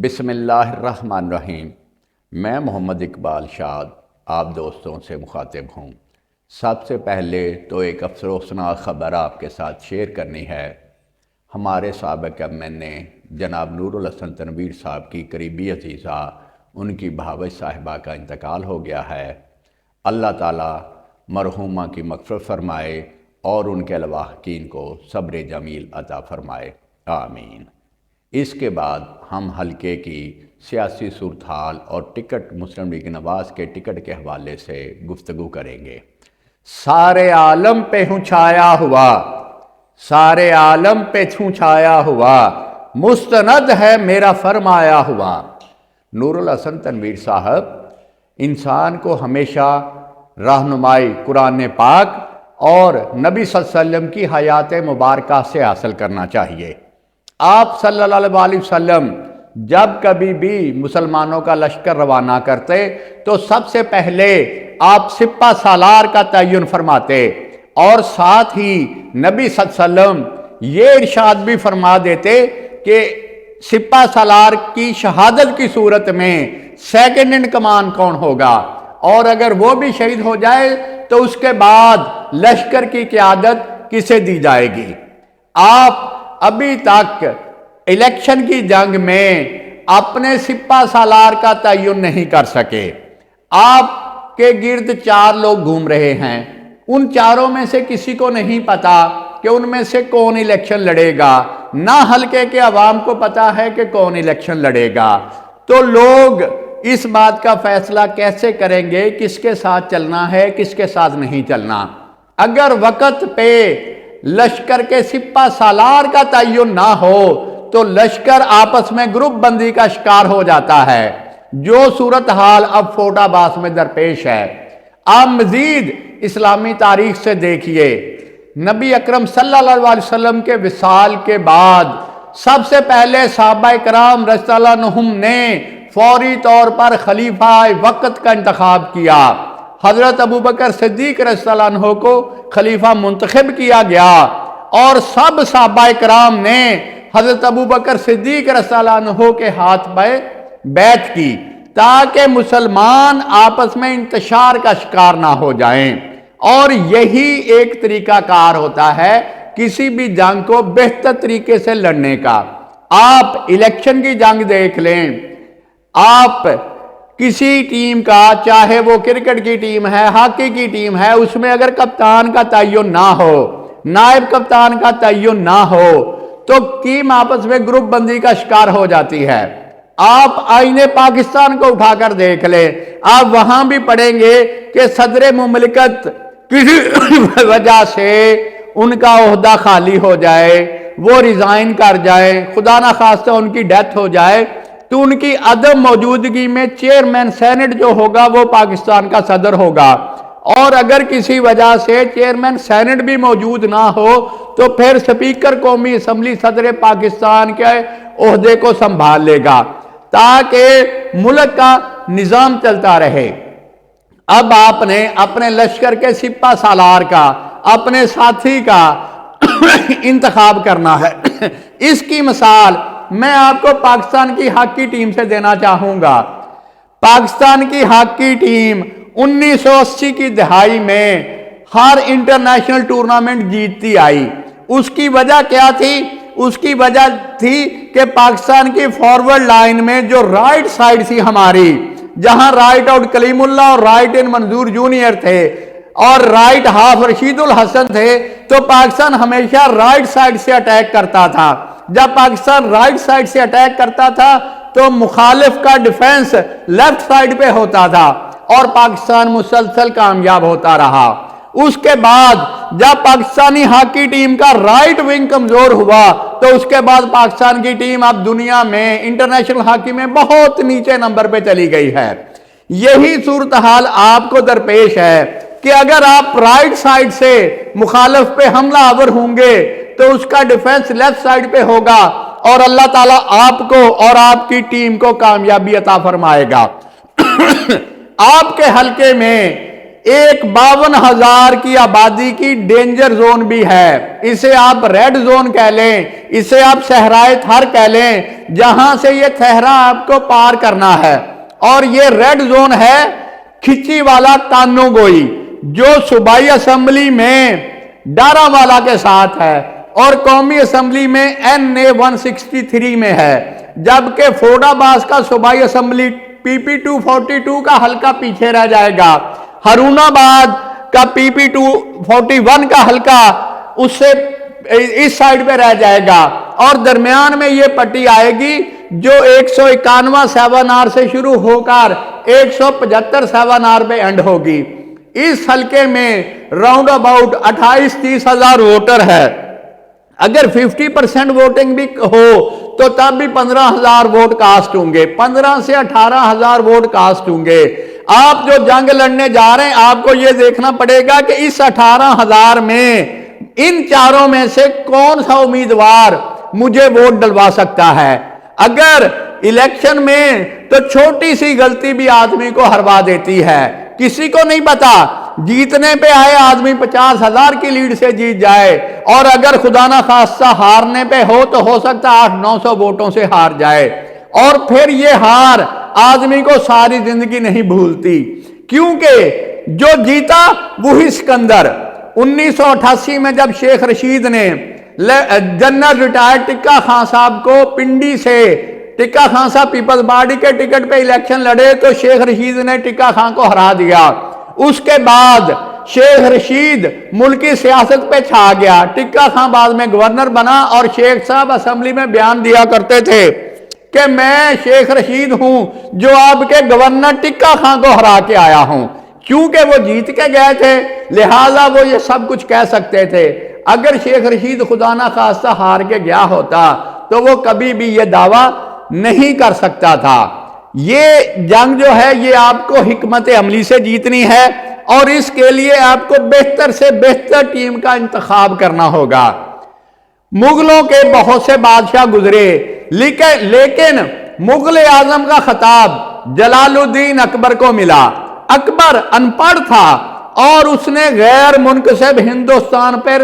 بسم اللہ الرحمن الرحیم۔ میں محمد اقبال شاد آپ دوستوں سے مخاطب ہوں۔ سب سے پہلے تو ایک افسوسناک خبر آپ کے ساتھ شیئر کرنی ہے۔ ہمارے سابق ایم نے جناب نور الحسن تنویر صاحب کی قریبی عزیزہ ان کی بہاوش صاحبہ کا انتقال ہو گیا ہے۔ اللہ تعالیٰ مرحومہ کی مغفرت فرمائے اور ان کے لواحقین کو صبر جمیل عطا فرمائے، آمین۔ اس کے بعد ہم حلقے کی سیاسی صورتحال اور ٹکٹ مسلم لیگ نواز کے ٹکٹ کے حوالے سے گفتگو کریں گے۔ سارے عالم پہ ہوں چھایا ہوا، سارے عالم پہ ہوں چھایا ہوا، مستند ہے میرا فرمایا ہوا۔ نور الحسن تنویر صاحب انسان کو ہمیشہ رہنمائی قرآن پاک اور نبی صلی اللہ علیہ وسلم کی حیات مبارکہ سے حاصل کرنا چاہیے۔ آپ صلی اللہ علیہ وسلم جب کبھی بھی مسلمانوں کا لشکر روانہ کرتے تو سب سے پہلے آپ سپہ سالار کا تعین فرماتے، اور ساتھ ہی نبی صلی اللہ علیہ وسلم یہ ارشاد بھی فرما دیتے کہ سپہ سالار کی شہادت کی صورت میں سیکنڈ ان کمان کون ہوگا، اور اگر وہ بھی شہید ہو جائے تو اس کے بعد لشکر کی قیادت کسے دی جائے گی۔ آپ ابھی تک الیکشن کی جنگ میں اپنے سپہ سالار کا تعین نہیں کر سکے۔ آپ کے گرد 4 لوگ گھوم رہے ہیں، ان چاروں میں سے کسی کو نہیں پتا کہ ان میں سے کون الیکشن لڑے گا، نہ حلقے کے عوام کو پتا ہے کہ کون الیکشن لڑے گا۔ تو لوگ اس بات کا فیصلہ کیسے کریں گے کس کے ساتھ چلنا ہے کس کے ساتھ نہیں چلنا؟ اگر وقت پہ لشکر کے سپہ سالار کا تعین نہ ہو تو لشکر آپس میں گروپ بندی کا شکار ہو جاتا ہے، جو صورتحال اب فورٹ عباس میں درپیش ہے۔ آپ مزید اسلامی تاریخ سے دیکھیے، نبی اکرم صلی اللہ علیہ وسلم کے وصال کے بعد سب سے پہلے صحابہ کرام رضی اللہ عنہم نے فوری طور پر خلیفہ وقت کا انتخاب کیا۔ حضرت ابوبکر صدیق رضی اللہ عنہ کو خلیفہ منتخب کیا گیا، اور سب صحابہ کرام نے حضرت ابوبکر صدیق رضی اللہ عنہ کے ہاتھ پہ بیعت کی تاکہ مسلمان آپس میں انتشار کا شکار نہ ہو جائیں۔ اور یہی ایک طریقہ کار ہوتا ہے کسی بھی جنگ کو بہتر طریقے سے لڑنے کا۔ آپ الیکشن کی جنگ دیکھ لیں، آپ کسی ٹیم کا، چاہے وہ کرکٹ کی ٹیم ہے، ہاکی کی ٹیم ہے، اس میں اگر کپتان کا تعین نہ ہو، نائب کپتان کا تعین نہ ہو تو ٹیم آپس میں گروپ بندی کا شکار ہو جاتی ہے۔ آپ آئین پاکستان کو اٹھا کر دیکھ لیں، آپ وہاں بھی پڑھیں گے کہ صدر مملکت کسی وجہ سے ان کا عہدہ خالی ہو جائے، وہ ریزائن کر جائے، خدا نہ خواستہ ان کی ڈیتھ ہو جائے، تو ان کی عدم موجودگی میں چیئرمین سینٹ جو ہوگا وہ پاکستان کا صدر ہوگا، اور اگر کسی وجہ سے چیئرمین سینٹ بھی موجود نہ ہو تو پھر سپیکر قومی اسمبلی صدر پاکستان کے عہدے کو سنبھال لے گا تاکہ ملک کا نظام چلتا رہے۔ اب آپ نے اپنے لشکر کے سپہ سالار کا، اپنے ساتھی کا انتخاب کرنا ہے۔ اس کی مثال میں آپ کو پاکستان کی ہاکی ٹیم سے دینا چاہوں گا۔ پاکستان کی ہاکی ٹیم 1980 کی دہائی میں ہر انٹرنیشنل ٹورنامنٹ جیتتی آئی۔ اس کی وجہ کیا تھی؟ اس کی وجہ تھی کہ پاکستان کی فارورڈ لائن میں جو رائٹ سائیڈ تھی ہماری، جہاں رائٹ آؤٹ کلیم اللہ اور رائٹ ان منظور جونیئر تھے اور رائٹ ہاف رشید الحسن تھے، تو پاکستان ہمیشہ رائٹ سائیڈ سے اٹیک کرتا تھا۔ جب پاکستان رائٹ سائیڈ سے اٹیک کرتا تھا تو مخالف کا ڈیفنس لیفٹ سائیڈ پہ ہوتا تھا اور پاکستان مسلسل کامیاب ہوتا رہا۔ اس کے بعد جب پاکستانی ہاکی ٹیم کا رائٹ ونگ کمزور ہوا تو اس کے بعد پاکستان کی ٹیم اب دنیا میں انٹرنیشنل ہاکی میں بہت نیچے نمبر پہ چلی گئی ہے۔ یہی صورتحال آپ کو درپیش ہے کہ اگر آپ رائٹ سائیڈ سے مخالف پہ حملہ آور ہوں گے تو اس کا ڈیفنس لیفٹ سائیڈ پہ ہوگا، اور اللہ تعالیٰ آپ کو اور آپ کی ٹیم کو کامیابی عطا فرمائے گا۔ آپ کے حلقے میں ایک 52,000 کی آبادی کی ڈینجر زون بھی ہے، اسے آپ ریڈ زون کہہ لیں، اسے آپ صحرائے تھر کہہ لیں، جہاں سے یہ صحرا آپ کو پار کرنا ہے۔ اور یہ ریڈ زون ہے کھچی والا کانو گوئی، جو صوبائی اسمبلی میں ڈارا والا کے ساتھ ہے اور قومی اسمبلی میں NA 163 میں ہے، جبکہ فوڈا باس کا صوبائی اسمبلی PP 242 کا حلقہ پیچھے رہ جائے گا، ہارون آباد کا PP 241 کا حلقہ اس سے اس سائیڈ پہ رہ جائے گا، اور درمیان میں یہ پٹی آئے گی جو 151 7R سے شروع ہو کر 175 7R پہ اینڈ ہوگی۔ اس حلقے میں راؤنڈ اباؤٹ 28-30 ہزار ووٹر ہے، اگر 50% ووٹنگ بھی ہو تو تب بھی 15,000 ووٹ کاسٹ ہوں گے، 15 سے 18,000 ووٹ کاسٹ ہوں گے۔ آپ جو جنگ لڑنے جا رہے ہیں آپ کو یہ دیکھنا پڑے گا کہ اس 18,000 میں ان چاروں میں سے کون سا امیدوار مجھے ووٹ ڈلوا سکتا ہے۔ اگر الیکشن میں تو چھوٹی سی غلطی بھی آدمی کو ہروا دیتی ہے، کسی کو نہیں پتا، جیتنے پہ آئے آدمی 50,000 کی لیڈ سے جیت جائے، اور اگر خدا نہ خواستہ ہارنے پہ ہو تو ہو سکتا 800-900 ووٹوں سے ہار جائے، اور پھر یہ ہار آدمی کو ساری زندگی نہیں بھولتی، کیونکہ جو جیتا وہی سکندر۔ 1988 میں جب شیخ رشید نے جنرل ریٹائر ٹکا خان صاحب کو پنڈی سے، ٹکا خان صاحب پیپلز پارٹی کے ٹکٹ پہ الیکشن لڑے تو شیخ رشید نے ٹکا خان کو ہرا دیا۔ اس کے بعد شیخ رشید ملکی سیاست پہ چھا گیا، ٹکا خان بعد میں گورنر بنا، اور شیخ صاحب اسمبلی میں بیان دیا کرتے تھے کہ میں شیخ رشید ہوں جو آپ کے گورنر ٹکا خان کو ہرا کے آیا ہوں۔ کیونکہ وہ جیت کے گئے تھے لہٰذا وہ یہ سب کچھ کہہ سکتے تھے۔ اگر شیخ رشید خدا نہ خواستہ ہار کے گیا ہوتا تو وہ کبھی بھی یہ دعویٰ نہیں کر سکتا تھا۔ یہ جنگ جو ہے یہ آپ کو حکمت عملی سے جیتنی ہے، اور اس کے لیے آپ کو بہتر سے بہتر ٹیم کا انتخاب کرنا ہوگا۔ مغلوں کے بہت سے بادشاہ گزرے، لیکن مغل اعظم کا خطاب جلال الدین اکبر کو ملا۔ اکبر ان پڑھ تھا اور اس نے غیر منقسم ہندوستان پر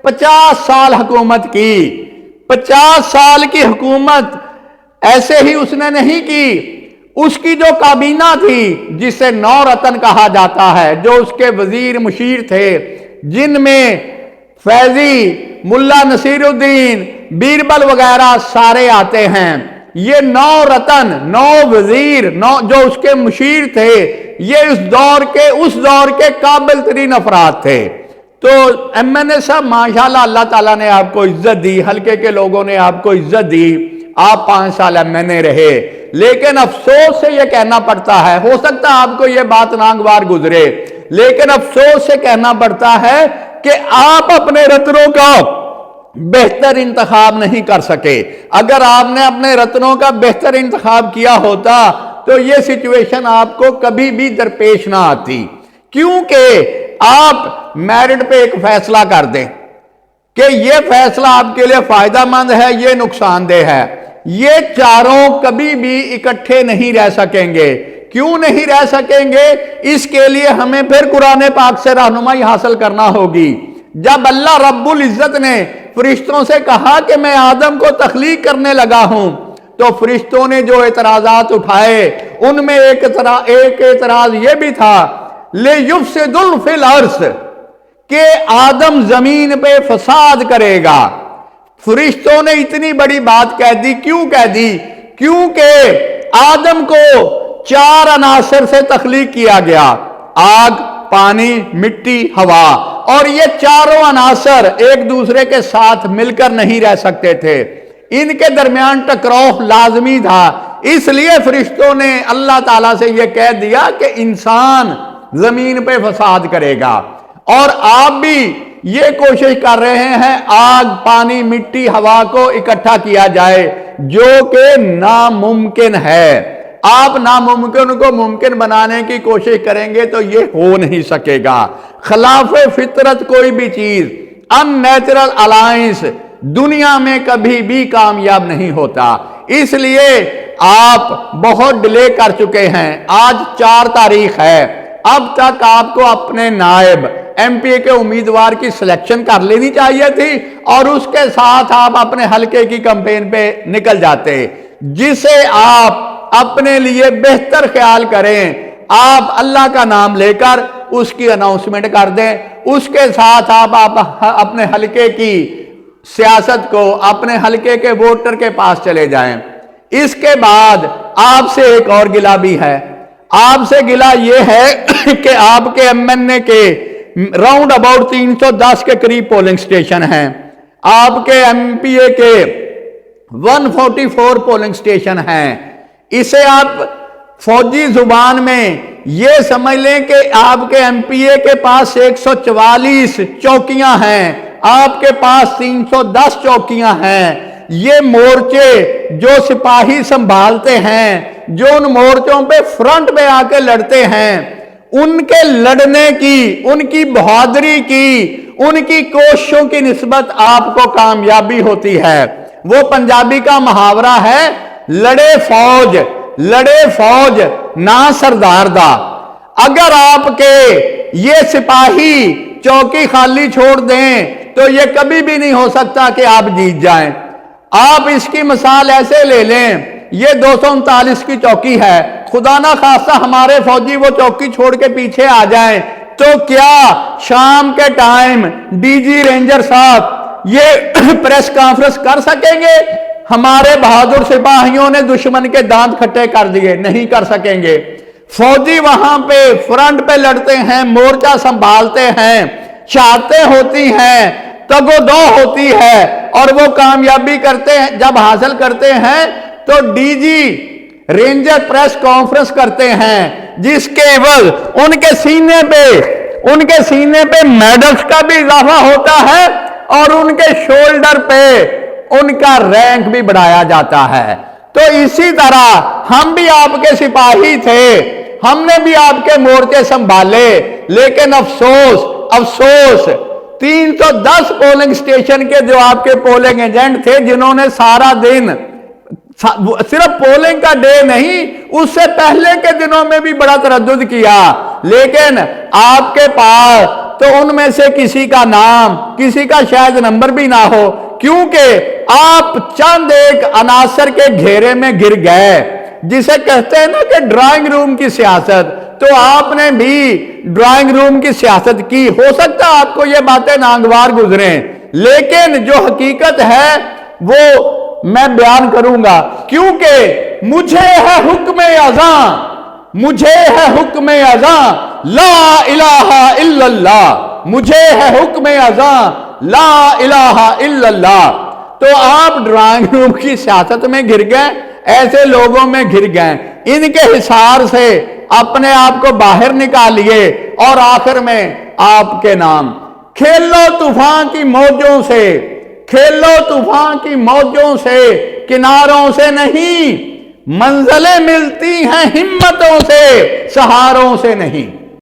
50 سال حکومت کی۔ 50 سال کی حکومت ایسے ہی اس نے نہیں کی، اس کی جو کابینہ تھی جسے 9 رتن کہا جاتا ہے، جو اس کے وزیر مشیر تھے، جن میں فیضی، ملا نصیر الدین، بیربل وغیرہ سارے آتے ہیں، یہ 9 رتن، 9 وزیر، جو اس کے مشیر تھے، یہ اس دور کے قابل ترین افراد تھے۔ تو MNA صاحب ماشاءاللہ اللہ تعالیٰ نے آپ کو عزت دی، حلقے کے لوگوں نے آپ کو عزت دی، آپ 5 سال MNA رہے، لیکن افسوس سے یہ کہنا پڑتا ہے، ہو سکتا ہے آپ کو یہ بات ناگوار گزرے، لیکن افسوس سے کہنا پڑتا ہے کہ آپ اپنے رتنوں کا بہتر انتخاب نہیں کر سکے۔ اگر آپ نے اپنے رتنوں کا بہتر انتخاب کیا ہوتا تو یہ سچویشن آپ کو کبھی بھی درپیش نہ آتی، کیونکہ آپ میرٹ پہ ایک فیصلہ کر دیں کہ یہ فیصلہ آپ کے لیے فائدہ مند ہے، یہ نقصان دہ ہے، یہ چاروں کبھی بھی اکٹھے نہیں رہ سکیں گے۔ کیوں نہیں رہ سکیں گے؟ اس کے لیے ہمیں پھر قرآن پاک سے رہنمائی حاصل کرنا ہوگی۔ جب اللہ رب العزت نے فرشتوں سے کہا کہ میں آدم کو تخلیق کرنے لگا ہوں، تو فرشتوں نے جو اعتراضات اٹھائے ان میں ایک اعتراض یہ بھی تھا لِيُفْسِدُ فِي الْأَرْضِ، کہ آدم زمین پہ فساد کرے گا۔ فرشتوں نے اتنی بڑی بات کہہ دی، کیوں کہہ دی؟ کیونکہ آدم کو 4 عناصر سے تخلیق کیا گیا، آگ، پانی، مٹی، ہوا، اور یہ چاروں عناصر ایک دوسرے کے ساتھ مل کر نہیں رہ سکتے تھے، ان کے درمیان ٹکراؤ لازمی تھا۔ اس لیے فرشتوں نے اللہ تعالیٰ سے یہ کہہ دیا کہ انسان زمین پہ فساد کرے گا، اور آپ بھی یہ کوشش کر رہے ہیں آگ، پانی، مٹی، ہوا کو اکٹھا کیا جائے، جو کہ ناممکن ہے۔ آپ ناممکن کو ممکن بنانے کی کوشش کریں گے تو یہ ہو نہیں سکے گا۔ خلاف فطرت کوئی بھی چیز، ان نیچرل الائنس دنیا میں کبھی بھی کامیاب نہیں ہوتا۔ اس لیے آپ بہت ڈیلے کر چکے ہیں۔ آج 4 تاریخ ہے، اب تک آپ کو اپنے نائب ایم پی اے کے امیدوار کی سلیکشن کر لینی چاہیے تھی اور اس کے ساتھ آپ اپنے حلقے کی کمپین پہ نکل جاتے، جسے آپ اپنے لیے بہتر خیال کریں، آپ اللہ کا نام لے کر اس کی اناؤنسمنٹ کر دیں، اس کے ساتھ آپ اپنے حلقے کی سیاست کو اپنے حلقے کے ووٹر کے پاس چلے جائیں۔ اس کے بعد آپ سے ایک اور گلہ بھی ہے، آپ سے گلہ یہ ہے کہ آپ کے ایم این اے کے راؤنڈ اباؤٹ 310 کے قریب پولنگ سٹیشن ہیں، آپ کے ایم پی اے کے 144 پولنگ سٹیشن ہیں۔ اسے آپ فوجی زبان میں یہ سمجھ لیں کہ آپ کے ایم پی اے کے پاس 144 چوکیاں ہیں، آپ کے پاس 310 چوکیاں ہیں۔ یہ مورچے جو سپاہی سنبھالتے ہیں، جو ان مورچوں پہ فرنٹ پہ آ کے لڑتے ہیں، ان کے لڑنے کی، ان کی بہادری کی، ان کی کوششوں کی نسبت آپ کو کامیابی ہوتی ہے۔ وہ پنجابی کا محاورہ ہے، لڑے فوج نہ سردار دا۔ اگر آپ کے یہ سپاہی چوکی خالی چھوڑ دیں تو یہ کبھی بھی نہیں ہو سکتا کہ آپ جیت جائیں۔ آپ اس کی مثال ایسے لے لیں، یہ 239 کی چوکی ہے، خدا نہ خواستہ ہمارے فوجی وہ چوکی چھوڑ کے پیچھے آ جائیں تو کیا شام کے ٹائم ڈی جی رینجر صاحب یہ پریس کانفرنس کر سکیں گے؟ ہمارے بہادر سپاہیوں نے دشمن کے دانت کھٹے کر دیے، نہیں کر سکیں گے۔ فوجی وہاں پہ فرنٹ پہ لڑتے ہیں، مورچہ سنبھالتے ہیں، شہادتیں ہوتی ہیں، تگ و دو ہوتی ہے، اور وہ کامیابی کرتے ہیں۔ جب حاصل کرتے ہیں تو D G ranger press conference کرتے ہیں، جس کے عوض ان کے سینے پہ میڈلز کا بھی اضافہ ہوتا ہے اور ان کے شولڈر پہ ان کا رینک بھی بڑھایا جاتا ہے۔ تو اسی طرح ہم بھی آپ کے سپاہی تھے، ہم نے بھی آپ کے مورچے سنبھالے، لیکن افسوس 310 پولنگ سٹیشن کے جو آپ کے پولنگ ایجنٹ تھے، جنہوں نے سارا دن، صرف پولنگ کا ڈے نہیں، اس سے پہلے کے دنوں میں بھی بڑا تردد کیا، لیکن آپ کے پاس تو ان میں سے کسی کا نام، کسی کا شاید نمبر بھی نہ ہو، کیونکہ آپ چند ایک عناصر کے گھیرے میں گر گئے، جسے کہتے ہیں نا کہ ڈرائنگ روم کی سیاست۔ تو آپ نے بھی ڈرائنگ روم کی سیاست کی، ہو سکتا آپ کو یہ باتیں ناگوار گزریں، لیکن جو حقیقت ہے وہ میں بیان کروں گا، کیونکہ مجھے ہے حکم اذاں لا الہ الا اللہ، مجھے ہے حکم اذاں لا الہ الا اللہ۔ تو آپ ڈرائنگ روم کی سیاست میں گر گئے، ایسے لوگوں میں گر گئے، ان کے حصار سے اپنے آپ کو باہر نکالیے، اور آخر میں آپ کے نام کھیلو طوفان کی موجوں سے، کھیلو طوفان کی موجوں سے، کناروں سے نہیں، منزلیں ملتی ہیں ہمتوں سے، سہاروں سے نہیں۔